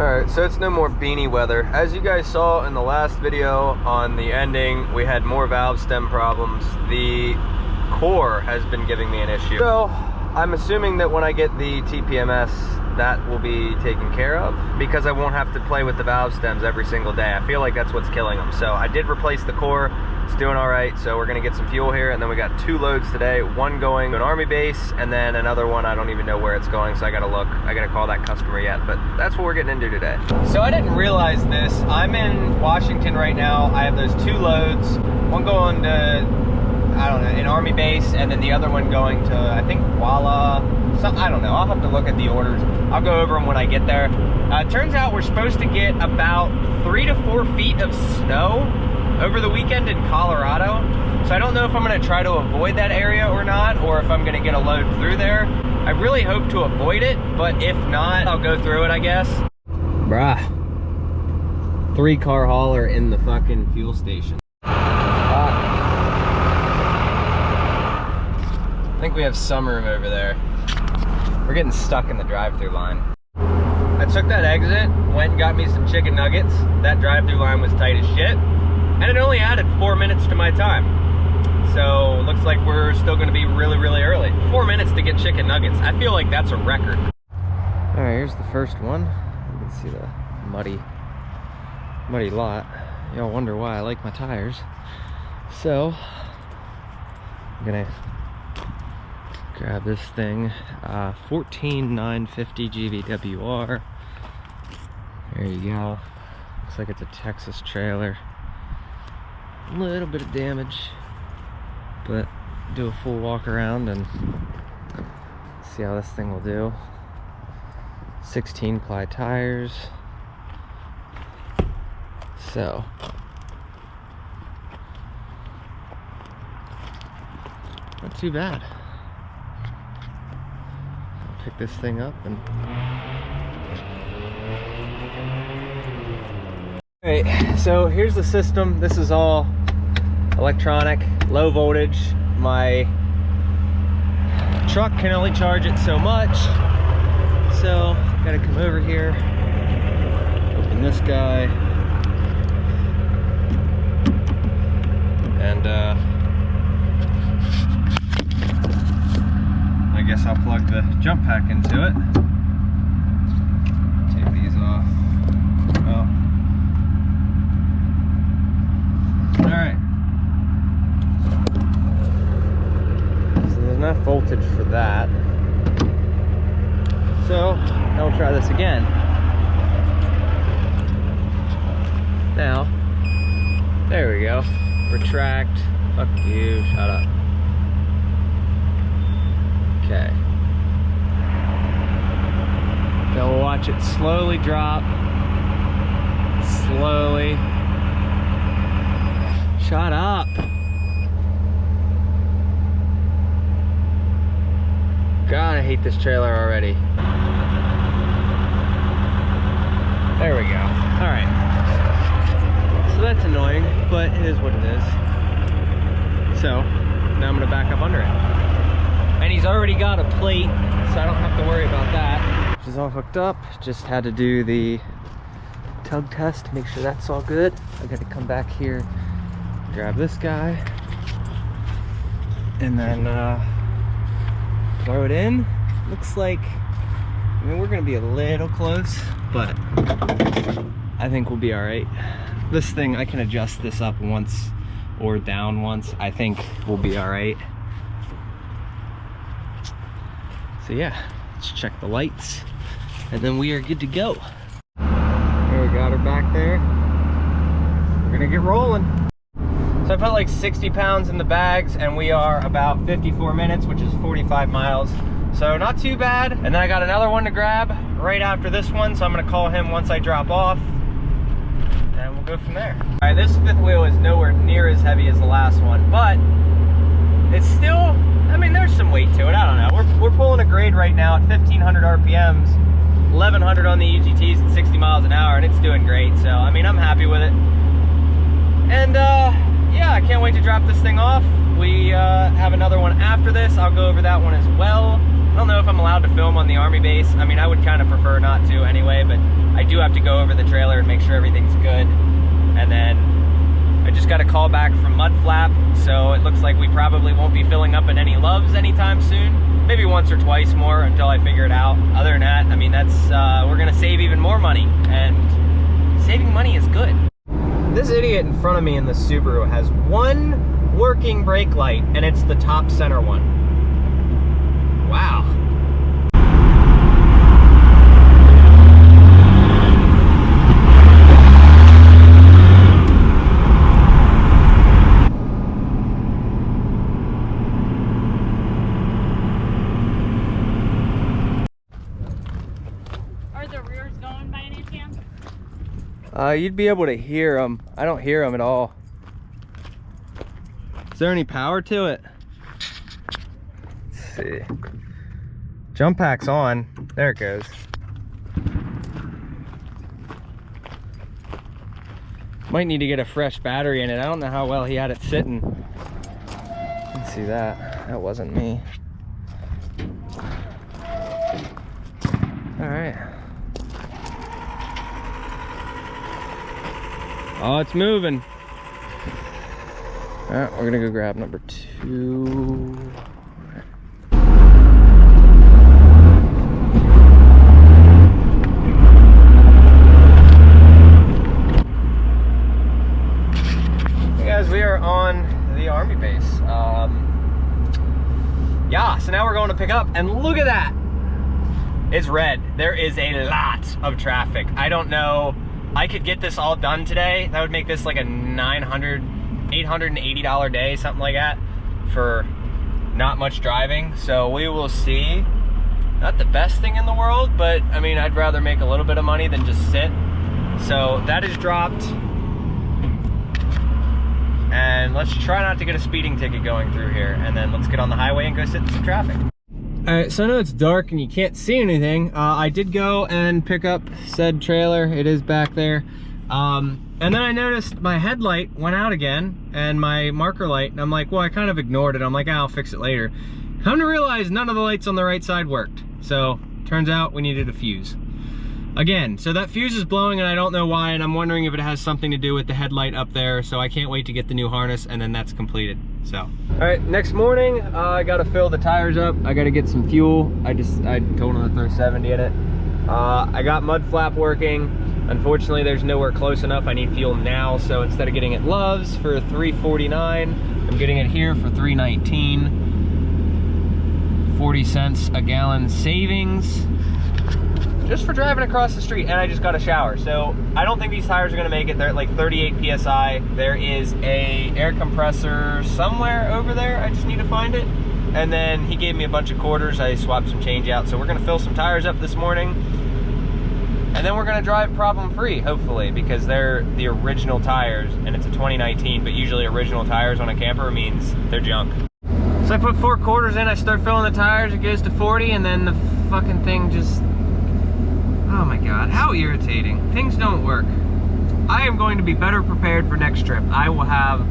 Alright, so it's no more beanie weather. As you guys saw in the last video on the ending, we had more valve stem problems. The core has been giving me an issue. So I'm assuming that when I get the TPMS, that will be taken care of because I won't have to play with the valve stems every single day. I feel like that's what's killing them. So I did replace the core. It's doing all right. So we're gonna get some fuel here, and then we got 2 loads today. One going to an Army base, and then another one, I don't even know where it's going, so I gotta look. I gotta call that customer yet, but that's what we're getting into today. So I didn't realize this. I'm in Washington right now. I have those 2 loads. One going to, I don't know, an Army base, and then the other one going to, I think, Walla. I don't know. I'll have to look at the orders. I'll go over them when I get there. It turns out we're supposed to get about 3 to 4 feet of snow over the weekend in Colorado. So I don't know if I'm gonna try to avoid that area or not, or if I'm gonna get a load through there. I really hope to avoid it, but if not, I'll go through it, I guess. Bruh. 3-car hauler in the fucking fuel station. I think we have some room over there. We're getting stuck in the drive-through line. I took that exit, went and got me some chicken nuggets. That drive-through line was tight as shit. And it only added 4 minutes to my time. So looks like we're still gonna be really, really early. 4 minutes to get chicken nuggets. I feel like that's a record. All right, here's the first one. You can see the muddy lot. Y'all wonder why I like my tires. So I'm gonna grab this thing, 14,950 GVWR. There you go. Looks like it's a Texas trailer. A little bit of damage, but do a full walk around and see how this thing will do. 16 ply tires. So not too bad. I'll pick this thing up and alright, so here's the system. This is all electronic, low voltage. My truck can only charge it so much, so gotta come over here, open this guy, and I guess I'll plug the jump pack into it. Take these off. Oh. Alright. So there's enough voltage for that. So now we'll try this again. Now, there we go. Retract. Fuck you, shut up. Okay. Then we'll watch it slowly drop. Slowly. Shut up. God, I hate this trailer already. There we go. All right. So that's annoying, but it is what it is. So now I'm gonna back up under it. And he's already got a plate, so I don't have to worry about that. Which is all hooked up. Just had to do the tug test, make sure that's all good. I gotta come back here, grab this guy, and then throw it in. Looks like, I mean, we're gonna be a little close, but I think we'll be all right. This thing, I can adjust this up once or down once. I think we'll be all right. So yeah, let's check the lights, and then we are good to go. There, we got her back there. We're gonna get rolling. So I put like 60 pounds in the bags, and we are about 54 minutes, which is 45 miles. So not too bad. And then I got another one to grab right after this one, so I'm gonna call him once I drop off, and we'll go from there. All right, this fifth wheel is nowhere near as heavy as the last one, but it's still, I mean, there's some weight to it. I don't know. We're pulling a grade right now at 1,500 RPMs, 1,100 on the EGTs at 60 miles an hour, and it's doing great. So, I mean, I'm happy with it. And yeah, I can't wait to drop this thing off. We have another one after this. I'll go over that one as well. I don't know if I'm allowed to film on the Army base. I mean, I would kind of prefer not to anyway, but I do have to go over the trailer and make sure everything's good. And then I just got a call back from Mud Flap, so it looks like we probably won't be filling up in any Loves anytime soon. Maybe once or twice more until I figure it out. Other than that, I mean, that's we're gonna save even more money, and saving money is good. This idiot in front of me in the Subaru has one working brake light, and it's the top center one. Wow. You'd be able to hear them. I don't hear them at all. Is there any power to it? Let's see. Jump pack's on. There it goes. Might need to get a fresh battery in it. I don't know how well he had it sitting. Let's see that. That wasn't me. All right. Oh, it's moving. All right, we're gonna go grab number 2. Hey guys, we are on the Army base. Yeah, so now we're going to pick up, and look at that. It's red. There is a lot of traffic. I don't know. I could get this all done today. That would make this like a $880 day, something like that, for not much driving. So we will see. Not the best thing in the world, but I mean, I'd rather make a little bit of money than just sit. So that is dropped. And let's try not to get a speeding ticket going through here. And then let's get on the highway and go sit in some traffic. All right, so I know it's dark and you can't see anything. I did go and pick up said trailer. It is back there. And then I noticed my headlight went out again and my marker light. And I'm like, well, I kind of ignored it. I'm like, I'll fix it later. Come to realize none of the lights on the right side worked. So turns out we needed a fuse. Again, so that fuse is blowing and I don't know why, and I'm wondering if it has something to do with the headlight up there. So I can't wait to get the new harness, and then that's completed. So, all right, next morning, I gotta fill the tires up. I gotta get some fuel. I told them to throw 70 in it. I got Mud Flap working. Unfortunately, there's nowhere close enough. I need fuel now, so instead of getting it Loves for $3.49, I'm getting it here for $3.19. 40 cents a gallon savings just for driving across the street. And I just got a shower, so I don't think these tires are gonna make it. They're at like 38 psi. There is a air compressor somewhere over there. I just need to find it. And then he gave me a bunch of quarters. I swapped some change out, so we're gonna fill some tires up this morning, and then we're gonna drive problem free, hopefully, because they're the original tires and it's a 2019, but usually original tires on a camper means they're junk. So I put 4 quarters in, I start filling the tires, it goes to 40, and then the fucking thing just, oh my God, how irritating. Things don't work. I am going to be better prepared for next trip. I will have,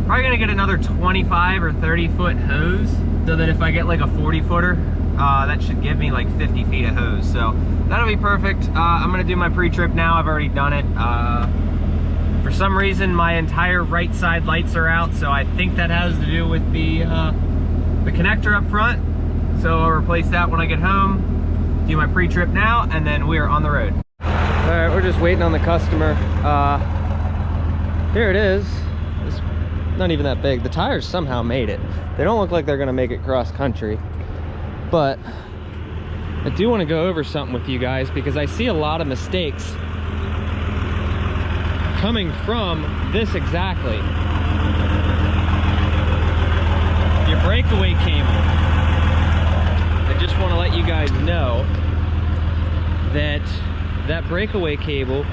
probably gonna get another 25 or 30 foot hose, so that if I get like a 40 footer, that should give me like 50 feet of hose. So that'll be perfect. I'm gonna do my pre-trip now. I've already done it. For some reason, my entire right side lights are out, so I think that has to do with the connector up front. So I'll replace that when I get home. Do my pre-trip now, and then we are on the road. All right, we're just waiting on the customer. Here it is. It's not even that big. The tires somehow made it. They don't look like they're gonna make it cross country, but I do want to go over something with you guys because I see a lot of mistakes coming from this exactly. Your breakaway cable. I just want to let you guys know that that breakaway cable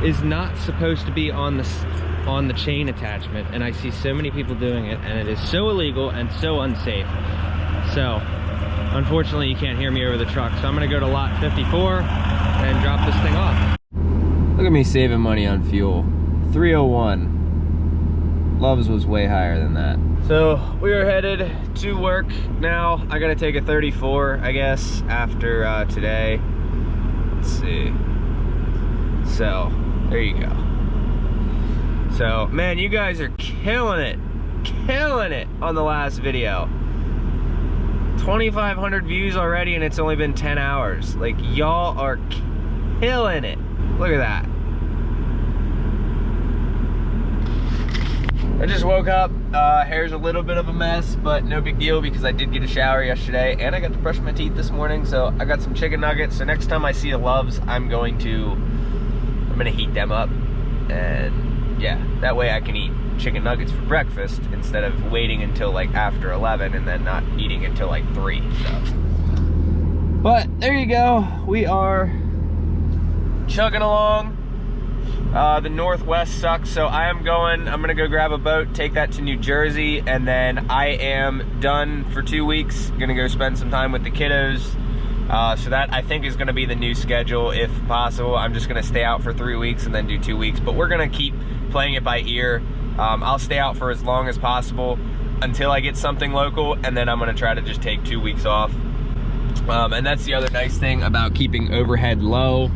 is not supposed to be on the chain attachment, and I see so many people doing it, and it is so illegal and so unsafe. So unfortunately you can't hear me over the truck, so I'm gonna go to lot 54 and drop this thing off. Look at me saving money on fuel. 301. Loves was way higher than that. So we are headed to work now. I gotta take a 34, I guess, after today. Let's see. So there you go. So man, you guys are killing it on the last video. 2,500 views already, and it's only been 10 hours. Like, y'all are killing it. Look at that. I just woke up. Hair's a little bit of a mess, but no big deal because I did get a shower yesterday and I got to brush my teeth this morning. So I got some chicken nuggets. So next time I see the Loves, I'm gonna heat them up, and yeah, that way I can eat chicken nuggets for breakfast instead of waiting until like after 11 and then not eating until like 3. So, but there you go. We are chugging along. The Northwest sucks, so I'm gonna go grab a boat, take that to New Jersey, and then I am done for 2 weeks. Gonna go spend some time with the kiddos. So that I think is gonna be the new schedule if possible. I'm just gonna stay out for 3 weeks and then do 2 weeks, but we're gonna keep playing it by ear. I'll stay out for as long as possible until I get something local, and then I'm gonna try to just take 2 weeks off. And that's the other nice thing about keeping overhead low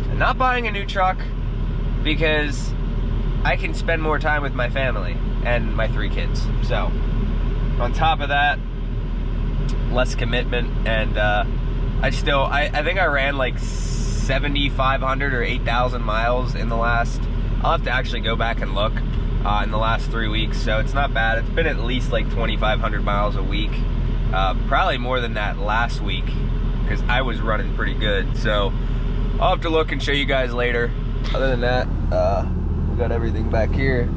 and not buying a new truck, because I can spend more time with my family and my 3 kids. So on top of that, less commitment, and I think I ran like 7,500 or 8,000 miles in the last, I'll have to actually go back and look, in the last 3 weeks. So it's not bad. It's been at least like 2,500 miles a week. Probably more than that last week, because I was running pretty good. So I'll have to look and show you guys later. Other than that, we got everything back here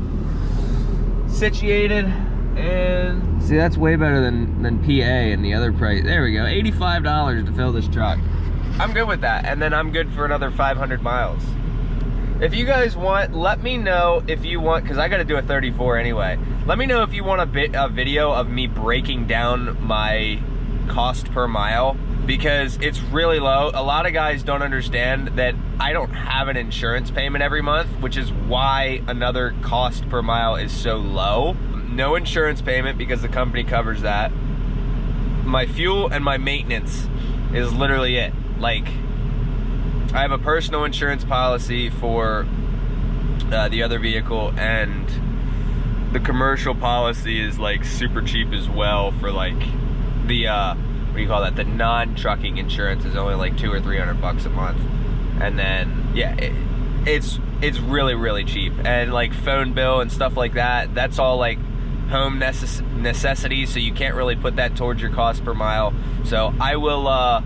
situated, and see, that's way better than PA and the other price. There we go, $85 to fill this truck. I'm good with that, and then I'm good for another 500 miles. If you guys want, let me know if you want, because I got to do a 34 anyway. Let me know if you want a video of me breaking down my cost per mile, because it's really low. A lot of guys don't understand that I don't have an insurance payment every month, which is why another cost per mile is so low. No insurance payment because the company covers that. My fuel and my maintenance is literally it. Like, I have a personal insurance policy for the other vehicle, and the commercial policy is like super cheap as well for like the what do you call that, the non-trucking insurance is only like $200 or $300 a month. And then yeah, it's really cheap. And like phone bill and stuff like that, that's all like home necessities, so you can't really put that towards your cost per mile. So I will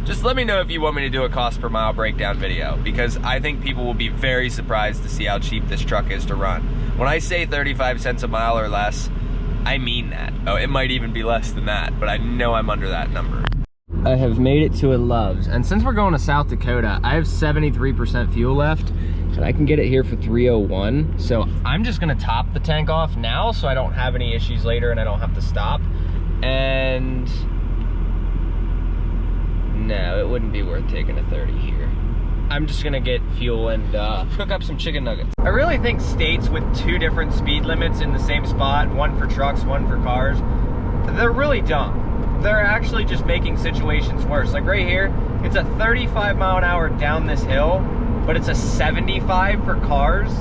just let me know if you want me to do a cost per mile breakdown video, because I think people will be very surprised to see how cheap this truck is to run. When I say 35 cents a mile or less, I mean that. Oh, it might even be less than that, but I know I'm under that number. I have made it to a Love's, and since we're going to South Dakota, I have 73% fuel left, and I can get it here for $3.01. So I'm just gonna top the tank off now so I don't have any issues later and I don't have to stop. And no, it wouldn't be worth taking a 30 here. I'm just gonna get fuel and cook up some chicken nuggets. I really think states with 2 different speed limits in the same spot, one for trucks, one for cars, they're really dumb. They're actually just making situations worse. Like right here, it's a 35 mile an hour down this hill, but it's a 75 for cars.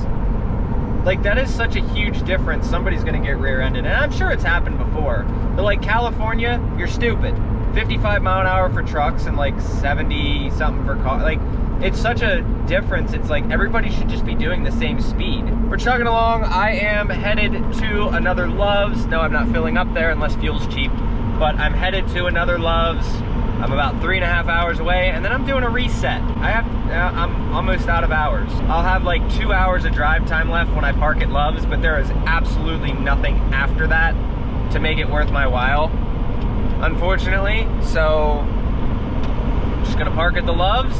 Like, that is such a huge difference. Somebody's gonna get rear-ended, and I'm sure it's happened before. But like California, you're stupid. 55 mile an hour for trucks and like 70 something for cars. Like, it's such a difference. It's like everybody should just be doing the same speed. We're chugging along. I am headed to another Love's. No, I'm not filling up there unless fuel's cheap, but I'm headed to another Love's. I'm about 3.5 hours away, and then I'm doing a reset. I'm almost out of hours. I'll have like 2 hours of drive time left when I park at Love's, but there is absolutely nothing after that to make it worth my while, unfortunately. So I'm just gonna park at the Love's,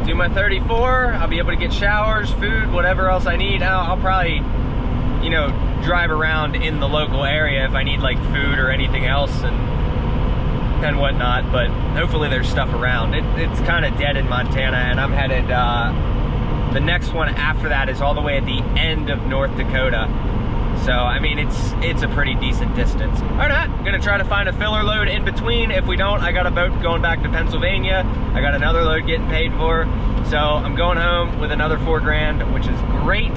do my 34. I'll be able to get showers, food, whatever else I need. I'll probably, you know, drive around in the local area if I need like food or anything else and whatnot, but hopefully there's stuff around. It's kind of dead in Montana, and I'm headed, the next one after that is all the way at the end of North Dakota. So, I mean, it's a pretty decent distance. All right, I'm gonna try to find a filler load in between. If we don't, I got a boat going back to Pennsylvania. I got another load getting paid for. So I'm going home with another $4,000, which is great.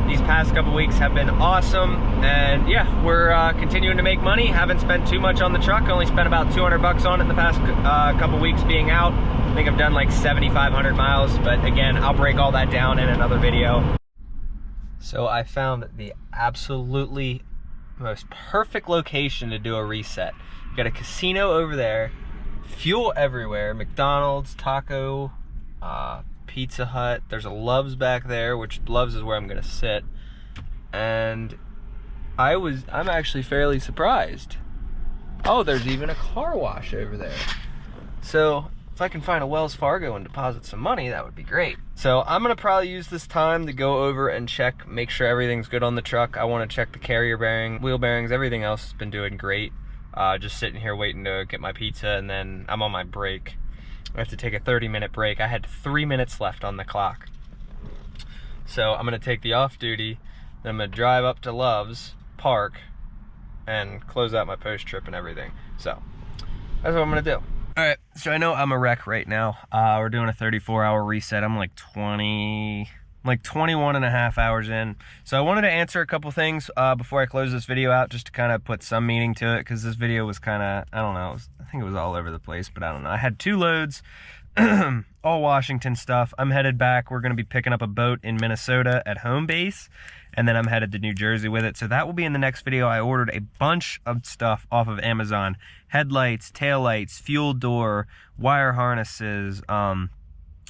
These past couple weeks have been awesome. And yeah, we're continuing to make money. Haven't spent too much on the truck. Only spent about 200 bucks on it in the past couple weeks being out. I think I've done like 7,500 miles, but again, I'll break all that down in another video. So I found the absolutely most perfect location to do a reset. You got a casino over there, fuel everywhere, McDonald's, Taco, Pizza Hut. There's a Love's back there, which Love's is where I'm gonna sit. And I'm actually fairly surprised. Oh, there's even a car wash over there. So if I can find a Wells Fargo and deposit some money, that would be great. So I'm gonna probably use this time to go over and check, make sure everything's good on the truck. I wanna check the carrier bearing, wheel bearings, everything else has been doing great. Just sitting here waiting to get my pizza, and then I'm on my break. I have to take a 30-minute break. I had 3 minutes left on the clock. So I'm gonna take the off duty, then I'm gonna drive up to Love's, park, and close out my post trip and everything. So that's what I'm gonna do. All right, so I know I'm a wreck right now. We're doing a 34-hour reset. I'm like 21 and a half hours in. So I wanted to answer a couple things before I close this video out, just to kind of put some meaning to it, because this video was kind of, I don't know, I think it was all over the place, but I don't know. I had 2 loads, all Washington stuff. I'm headed back. We're gonna be picking up a boat in Minnesota at home base, and then I'm headed to New Jersey with it. So that will be in the next video. I ordered a bunch of stuff off of Amazon. Headlights, taillights, fuel door, wire harnesses,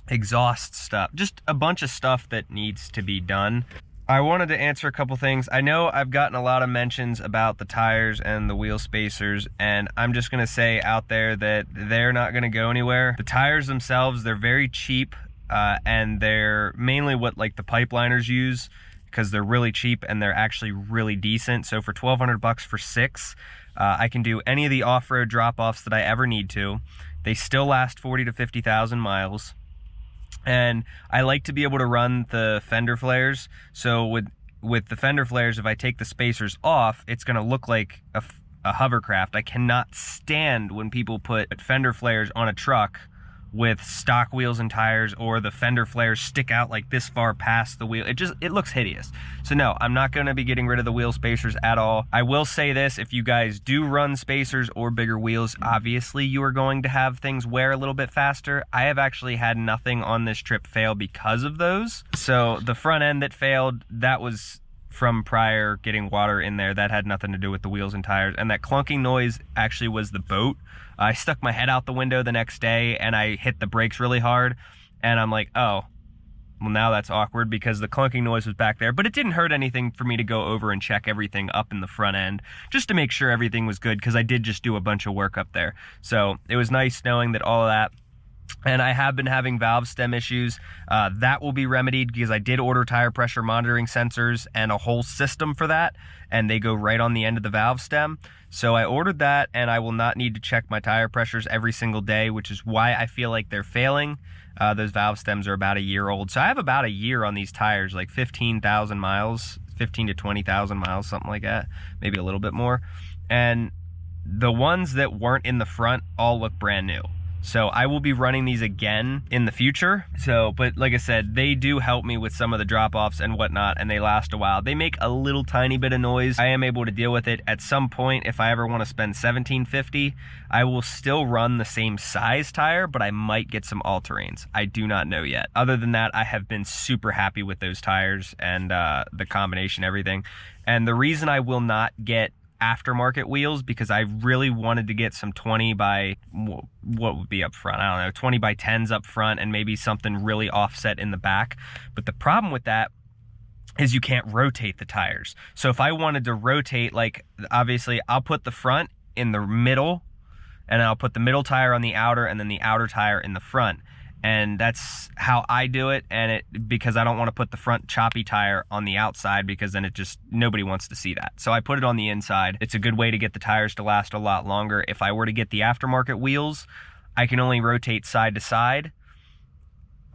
exhaust stuff, just a bunch of stuff that needs to be done. I wanted to answer a couple things. I know I've gotten a lot of mentions about the tires and the wheel spacers, and I'm just gonna say out there that they're not gonna go anywhere. The tires themselves, they're very cheap, and they're mainly what like the pipeliners use, because they're really cheap and they're actually really decent. So for 1,200 bucks for 6, I can do any of the off-road drop-offs that I ever need to. They still last 40 to 50,000 miles. And I like to be able to run the fender flares. So with the fender flares, if I take the spacers off, it's gonna look like a hovercraft. I cannot stand when people put fender flares on a truck with stock wheels and tires, or the fender flares stick out like this far past the wheel. It looks hideous. So no, I'm not gonna be getting rid of the wheel spacers at all. I will say this, if you guys do run spacers or bigger wheels, obviously you are going to have things wear a little bit faster. I have actually had nothing on this trip fail because of those. So the front end that failed, that was from prior getting water in there. That had nothing to do with the wheels and tires. And that clunking noise actually was the boat. I stuck my head out the window the next day and I hit the brakes really hard, and I'm like, oh, well now that's awkward because the clunking noise was back there. But it didn't hurt anything for me to go over and check everything up in the front end just to make sure everything was good, because I did just do a bunch of work up there. So it was nice knowing that all of that. And I have been having valve stem issues. That will be remedied because I did order tire pressure monitoring sensors and a whole system for that, and they go right on the end of the valve stem. So I ordered that, and I will not need to check my tire pressures every single day, which is why I feel like they're failing. Those valve stems are about a year old. So I have about a year on these tires, like 15,000 miles, 15 to 20,000 miles, something like that, maybe a little bit more. And the ones that weren't in the front all look brand new. So I will be running these again in the future. So, but like I said, they do help me with some of the drop-offs and whatnot, and they last a while. They make a little tiny bit of noise. I am able to deal with it. At some point, if I ever want to spend $1,750, I will still run the same size tire, but I might get some all-terrains. I do not know yet. Other than that, I have been super happy with those tires and the combination, everything. And the reason I will not get aftermarket wheels, because I really wanted to get some 20 by what would be up front, I don't know, 20 by 10s up front, and maybe something really offset in the back. But the problem with that is you can't rotate the tires. So if I wanted to rotate, like obviously I'll put the front in the middle, and I'll put the middle tire on the outer, and then the outer tire in the front. And that's how I do it, and because I don't want to put the front choppy tire on the outside, because then nobody wants to see that. So I put it on the inside. It's a good way to get the tires to last a lot longer. If I were to get the aftermarket wheels, I can only rotate side to side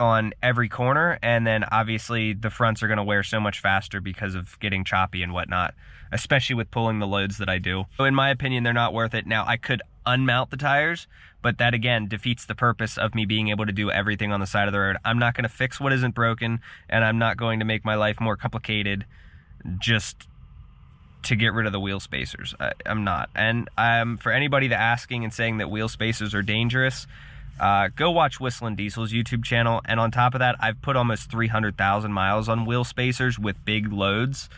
on every corner, and then obviously the fronts are going to wear so much faster because of getting choppy and whatnot, especially with pulling the loads that I do. So in my opinion, they're not worth it. Now, I could unmount the tires, but that again defeats the purpose of me being able to do everything on the side of the road. I'm not going to fix what isn't broken, and I'm not going to make my life more complicated just to get rid of the wheel spacers. I'm not. And for anybody that asking and saying that wheel spacers are dangerous, go watch Whistling Diesel's YouTube channel. And on top of that, I've put almost 300,000 miles on wheel spacers with big loads,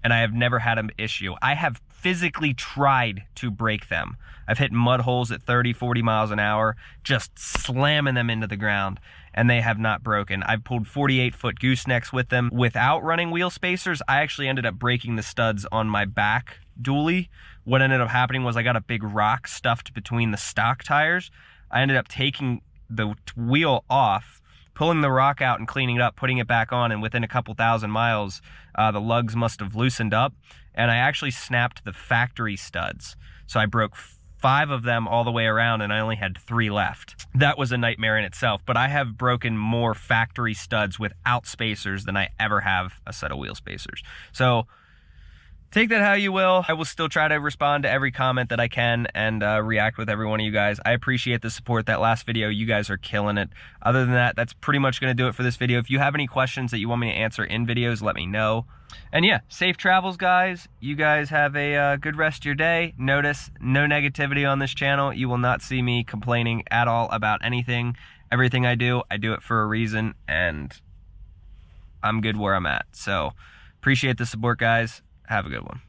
and I have never had an issue. I have physically tried to break them. I've hit mud holes at 30, 40 miles an hour, just slamming them into the ground, and they have not broken. I've pulled 48-foot goosenecks with them. Without running wheel spacers, I actually ended up breaking the studs on my back dually. What ended up happening was I got a big rock stuffed between the stock tires. I ended up taking the wheel off, pulling the rock out and cleaning it up, putting it back on, and within a couple thousand miles, the lugs must have loosened up, and I actually snapped the factory studs. So I broke 5 of them all the way around, and I only had 3 left. That was a nightmare in itself, but I have broken more factory studs without spacers than I ever have a set of wheel spacers. So take that how you will. I will still try to respond to every comment that I can and react with every one of you guys. I appreciate the support. That last video, you guys are killing it. Other than that, that's pretty much going to do it for this video. If you have any questions that you want me to answer in videos, let me know. And yeah, safe travels, guys. You guys have a good rest of your day. Notice, no negativity on this channel. You will not see me complaining at all about anything. Everything I do it for a reason, and I'm good where I'm at. So appreciate the support, guys. Have a good one.